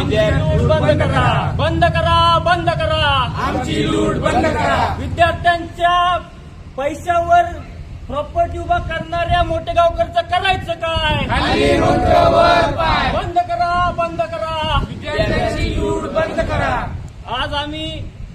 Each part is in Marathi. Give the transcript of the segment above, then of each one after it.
आमची लूट बंद करा, बंद करा, बंद करा, आमची लूट बंद करा. विद्यार्थ्यांच्या पैशावर प्रॉपर्टी उभा करणाऱ्या मोठेगावकरचं करायचं काय? खाली डोकं वर पाय. बंद करा, बंद करा. विद्यार्थ्यांची लूट बंद करा. आज आम्ही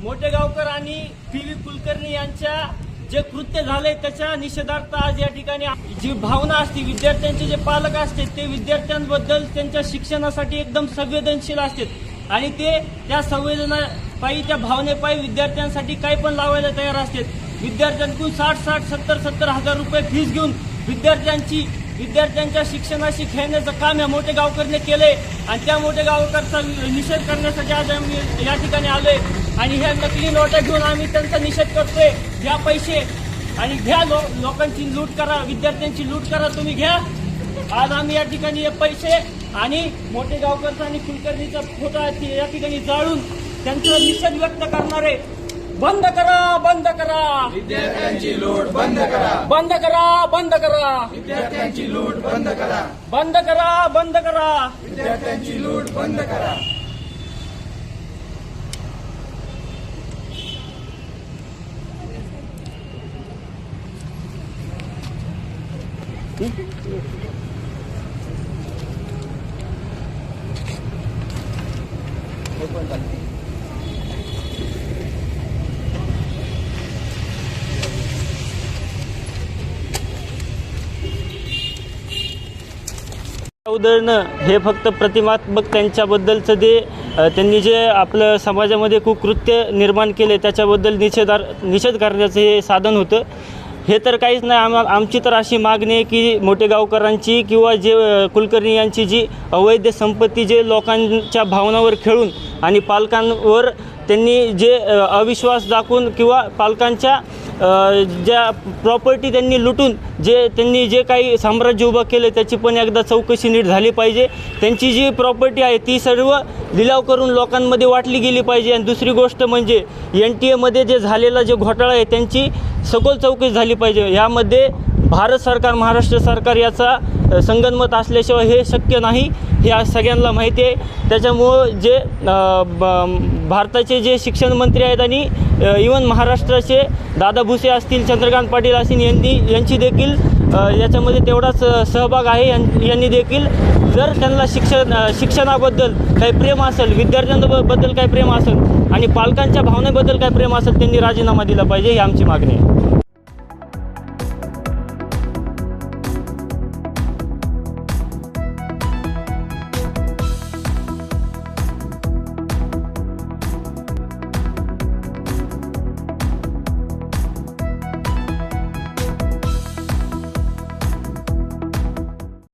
मोठेगावकर आणि पी.व्ही. कुलकर्णी यांच्या जे कृत्य झाले त्याच्या निषेधार्थ आज या ठिकाणी जी भावना असते, विद्यार्थ्यांचे जे पालक असतात ते विद्यार्थ्यांबद्दल त्यांच्या शिक्षणासाठी एकदम संवेदनशील असतात आणि ते त्या संवेदनापायी, त्या भावनेपायी विद्यार्थ्यांसाठी काही पण लावायला तयार असतात. विद्यार्थ्यांकडून 60,000-70,000 हजार रुपये फीस घेऊन विद्यार्थ्यांच्या शिक्षणाशी खेळण्याचं काम या मोठेगावकरने केलंय आणि त्या मोठेगावकरचा निषेध करण्यासाठी आज आम्ही या ठिकाणी आलोय आणि ह्या नकली नोटा घेऊन आम्ही त्यांचा निषेध करतोय. घ्या पैसे आणि घ्या, लोकांची लूट करा, विद्यार्थ्यांची लूट करा, तुम्ही घ्या. आज आम्ही या ठिकाणी हे पैसे आणि मोठेगावकरचा आणि कुलकर्णीचा फोटो या ठिकाणी जाळून त्यांचा निषेध व्यक्त करणारे. बंद करा, बंद करा, विद्यार्थ्यांची लूट बंद करा. बंद करा, बंद करा, विद्यार्थ्यांची लूट बंद करा. बंद करा, बंद करा. विद्यार्थ्यांची लूट बंद करा. उदाहरणं हे फक्त प्रतिमात्मक त्यांच्याबद्दलचं त्यांनी जे आपलं समाजामध्ये कुकृत्य निर्माण केले त्याच्याबद्दल निषेध करण्याचं हे साधन होतं. हे तर काहीच नाही. आमची तर अशी मागणी आहे की मोठेगावकरांची किंवा जे कुलकर्णी यांची जी अवैध संपत्ती जे लोकांच्या भावनावर खेळून आणि पालकांवर त्यांनी जे अविश्वास दाखवून किंवा पालकांच्या ज्या प्रॉपर्टी त्यांनी लुटून त्यांनी जे काही साम्राज्य उभं केलं त्याची पण एकदा चौकशी नीट झाली पाहिजे. त्यांची जी प्रॉपर्टी आहे ती सर्व लिलाव करून लोकांमध्ये वाटली गेली पाहिजे. आणि दुसरी गोष्ट म्हणजे NTA जे झालेला जे घोटाळा आहे त्यांची सखोल चौकशी झाली पाहिजे. यामध्ये भारत सरकार, महाराष्ट्र सरकार याचा संगनमत असल्याशिवाय हे शक्य नाही, हे आज सगळ्यांना माहिती आहे. त्याच्यामुळं जे भारताचे जे शिक्षण मंत्री आहेत आणि इवन महाराष्ट्राचे दादा भुसे असतील, चंद्रकांत पाटील असतील, यांची देखील याच्यामध्ये तेवढाच सहभाग आहे. यांनी देखील जर त्यांना शिक्षणाबद्दल काही प्रेम असेल, विद्यार्थ्यांबद्दल काही प्रेम असेल आणि पालकांच्या भावनेबद्दल काही प्रेम असेल, त्यांनी राजीनामा दिला पाहिजे, ही आमची मागणी आहे.